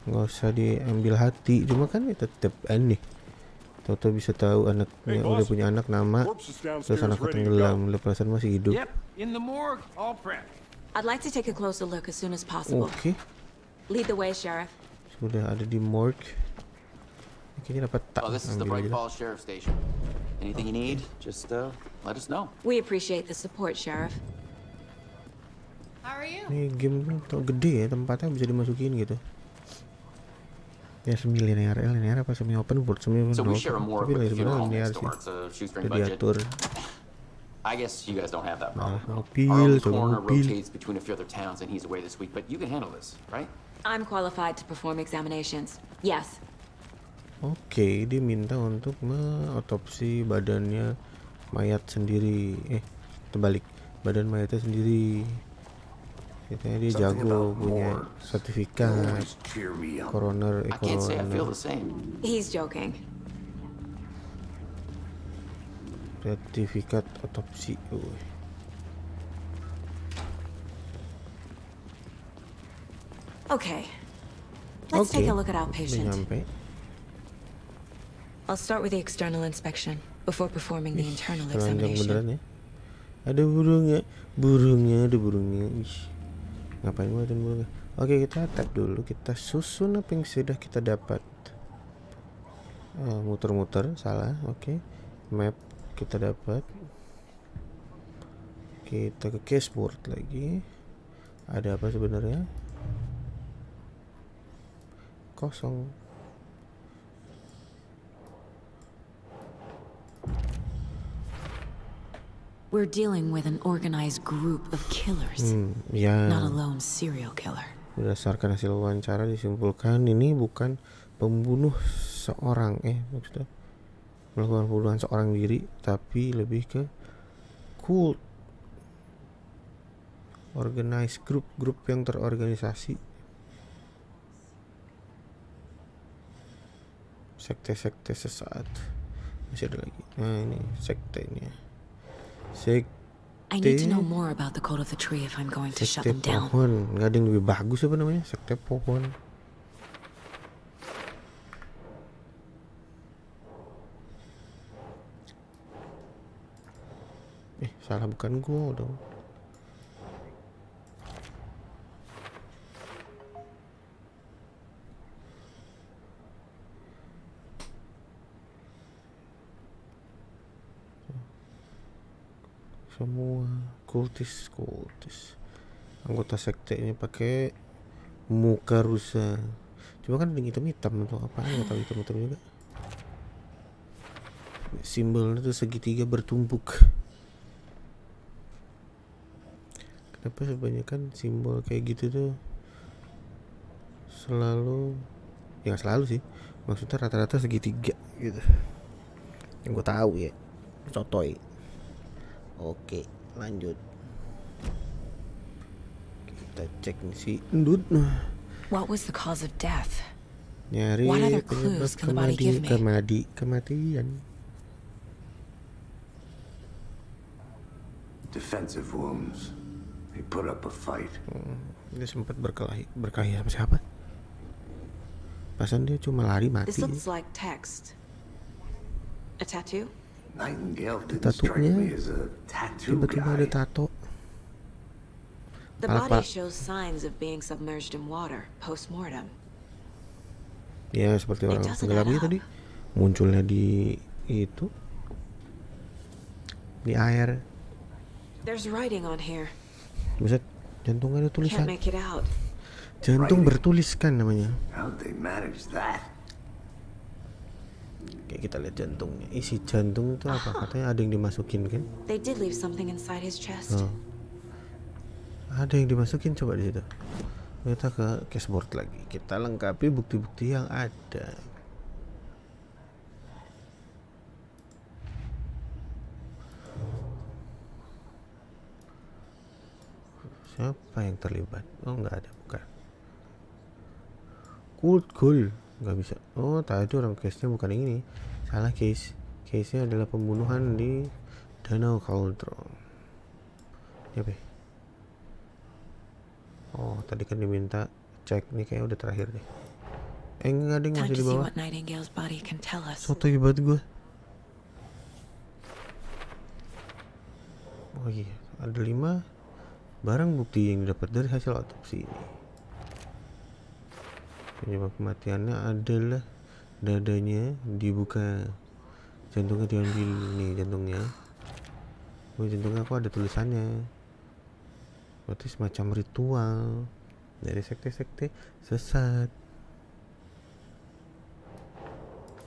Nggak usah diambil hati. Cuma kan ya tetep aneh. Toto bisa tahu anaknya udah punya anak nama, terus anaknya tenggelam, perasaan masih hidup. Yep, in the morgue, all prepped. I'd like to take a closer look as soon as possible. Oke, Lead the way, Sheriff. sudah ada di morgue. Kayaknya dapat tak Oh, this is the ambil Bright aja. Falls Sheriff Station. Anything you need, just let us know. We appreciate the support, Sheriff. How are you? Ini game tuh gede ya, tempatnya bisa dimasukin gitu. Ya semi linear apa semi open world, semi open So we world. share a morgue Tapi with the funeral home linear next sih. door. It's a shoestring Udah budget. diatur. I guess you guys don't have that problem. Nah, Our mobil, own coba coroner mobil. rotates between a few other towns, and he's away this week. But you can handle this, right? I'm qualified to perform examinations. Yes. Oke, dia minta untuk mengotopsi badannya mayat sendiri. Terbalik, badan mayatnya sendiri. Katanya dia jago, punya sertifikat coroner, I can't say I feel coroner, the same. He's joking. sertifikat otopsi. Okay. Let's take a look at our Udah patient. nyampe. I'll start with the external inspection before performing the internal Telanjang examination. beneran ya. Ada burungnya, ada burungnya. Ih, ngapain buatin burungnya? Oke, kita tap dulu, kita susun apa yang sudah kita dapat. Muter-muter, salah. Oke, map kita dapat. Kita ke cashboard lagi. Ada apa sebenarnya? Kosong. We're dealing with an organized group of killers, Ya. not a lone serial killer. Berdasarkan hasil wawancara disimpulkan ini bukan pembunuh seorang, maksudnya melakukan pembunuhan seorang diri, tapi lebih ke cult, organized grup yang terorganisasi, sekte-sekte sesat. Masih ada lagi. Nah ini sektenya. I need to know more about the cult of the tree if I'm going to shut Sekte them down. pohon. Nggak ada yang lebih bagus apa namanya? Sekte pohon. Salah, bukan gua dong. Semua kultis anggota sektenya pakai muka rusa. Cuma kan ada yang hitam atau apa, nggak tahu hitam juga. Simbolnya tuh segitiga bertumpuk. Kenapa kebanyakan simbol kayak gitu tuh selalu, ya nggak selalu sih, maksudnya rata-rata segitiga gitu. Yang gue tahu ya, sotoy. Oke, lanjut. Kita cek nih si Endut. What was the cause of death? Nyari What other penyebab clues can the body give me? kematian. Defensive wounds. He put up a fight. Dia sempat berkelahi sama siapa? Pasan dia cuma lari mati. This looks like text. A tattoo? Nightingale didn't strike me as a tattoo Tiba-tiba ada guy. tato. The body shows signs of being submerged in water post-mortem. Ya seperti orang doesn't tenggelam add gitu tadi. Munculnya di itu. Di air. There's writing on here. Buset, jantung ada Can't tulisan. make it out. Jantung bertuliskan namanya. How'd they manage that? Kayak kita lihat jantungnya. Isi jantung itu apa? Katanya ada yang dimasukin kan? They did leave something inside his chest. Oh. Ada yang dimasukin coba di situ. Kita ke cashboard lagi. Kita lengkapi bukti-bukti yang ada. Siapa yang terlibat? Oh nggak ada, bukan. Cool. Nggak bisa. Oh tadi orang case-nya bukan yang ini. Salah case. Case-nya adalah pembunuhan di Danau Cauldron. Ya be. Oh tadi kan diminta cek nih, kayak udah terakhir deh. Enggak, ada yang Time masih to di see bawah. what Nightingale's body can tell us. Sotoy banget gue. Oh iya, ada 5 barang bukti yang didapat dari hasil otopsi ini. Penyebab kematiannya adalah dadanya dibuka, jantungnya diambil. Nih jantungnya. Oh jantungnya aku ada tulisannya. Berarti semacam ritual dari sekte-sekte sesat.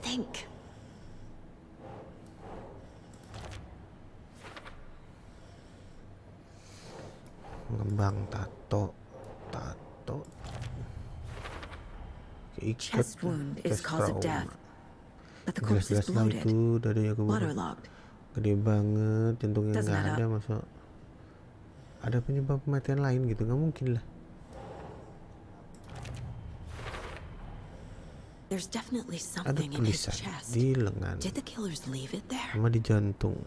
Think. Ngembang tato. Keikat. Chest wound is cause of death. But the corpse is Jelas-jelas lah bloated. itu dadanya kebuka. Waterlogged. Gede banget, jantungnya Doesn't nggak add ada, masa ada penyebab kematian lain gitu? Nggak mungkin lah. There's definitely Ada something in his tulisan chest. di lengan Did the killers leave it there? sama di jantung.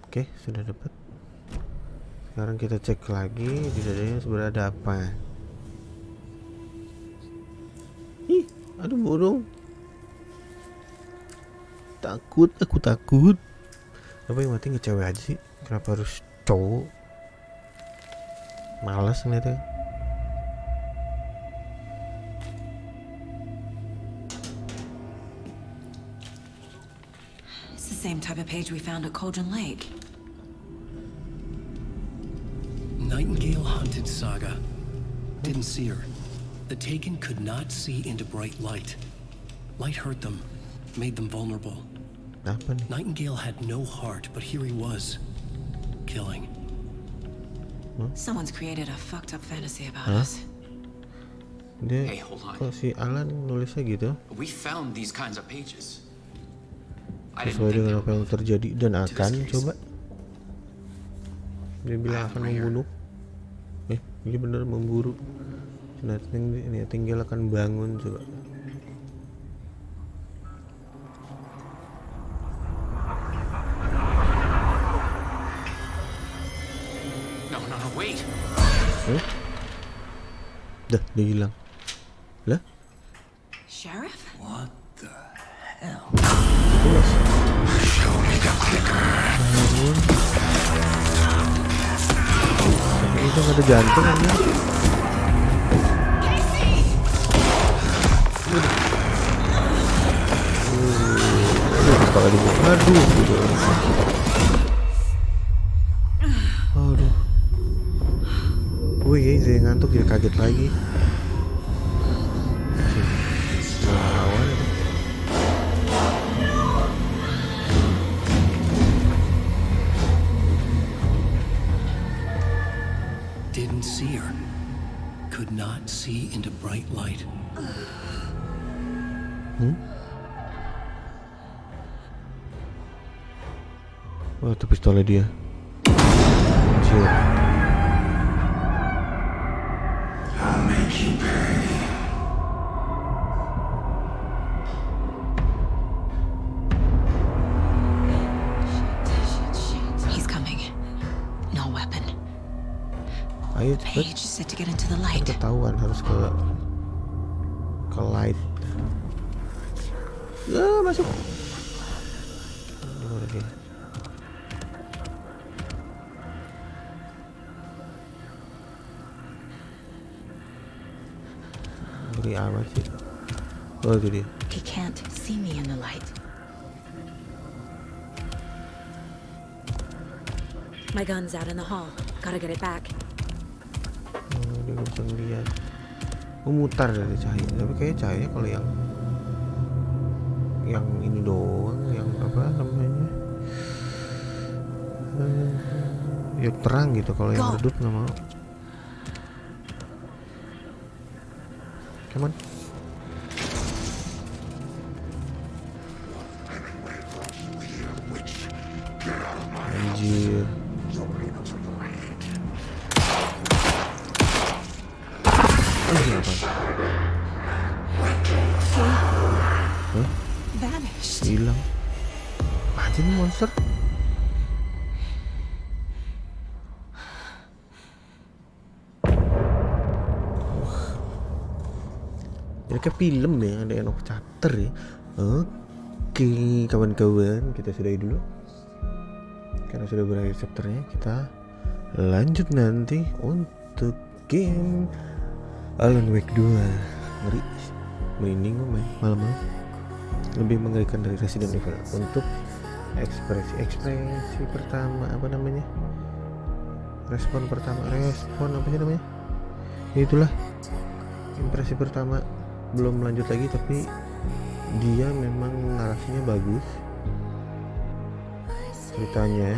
Oke, sudah dapat. Sekarang kita cek lagi di dadanya sebenarnya ada apa. Ih, ada burung. Aku takut. Apa yang mati nggak cewek aja sih? Kenapa harus cowok? Males ngeliatnya. It's the same type of page we found at Cauldron Lake. Nightingale hunted Saga. Didn't see her. The Taken could not see into bright light. Light hurt them, made them vulnerable. Apa nih? Nightingale had no heart, but here he was, killing. Someone's created a fucked up fantasy about Huh? us. Dia Hey, hold on. kok si Alan nulisnya gitu? We found these kinds of pages. I didn't Sesuai think they dengan were apa yang terjadi dan to this akan case. coba. Dia bilang akan membunuh. Dia benar memburu. Nightingale akan bangun coba. No, wait. Dah, dia hilang. Lah? Sheriff? What the hell? Show me the clicker. Itu nggak ada jantung kan? Aduh, gitu. Aduh. Wih, jadi ngantuk, jadi kaget lagi. Lawan itu. Didn't see her. Could not see into bright light. Wah, itu pistolnya dia. Anjir. I'll make you pay. He's coming. No weapon. Ayo cepet. Paige said to get into the Kan light. ketahuan harus ke light. Masuk. Mana dia? Ngeri amat sih. Oh itu dia. He can't see me in the light. My gun's out in the hall. Gotta get it back. Oh, dia nggak bisa ngeliat. Memutar dari cahaya. Tapi kayaknya cahaya kalau yang ini doang, yang apa namanya? Yang terang gitu. Kalau yang redup nggak mau. Come on. Anjir. Anjir apa? Hah? Vanished. Hilang. Anjir ini monster. Ini kayak film ya, ada yang chapter ya. Oke, kawan-kawan, kita sudahi dulu. Karena sudah berakhir chapternya, kita lanjut nanti untuk game Alan Wake 2. Ngeri, merinding gue main malam-malam. Lebih mengerikan dari Resident Evil. Untuk ekspresi pertama, apa namanya? Respon pertama, apa sih namanya? Ya, itulah impresi pertama. Belum lanjut lagi, tapi dia memang narasinya bagus, ceritanya,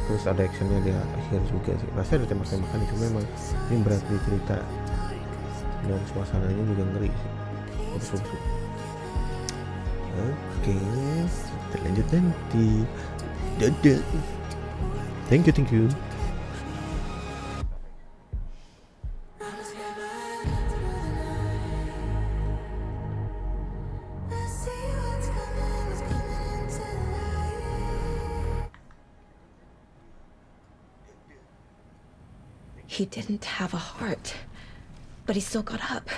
terus ada actionnya di akhir juga sih. Pasti ada tembak-tembakan, itu memang ini berat di cerita dan suasananya juga ngeri sih. Bagus. Oke, kita lanjut nanti. Dadah. Thank you. He didn't have a heart, but he still got up.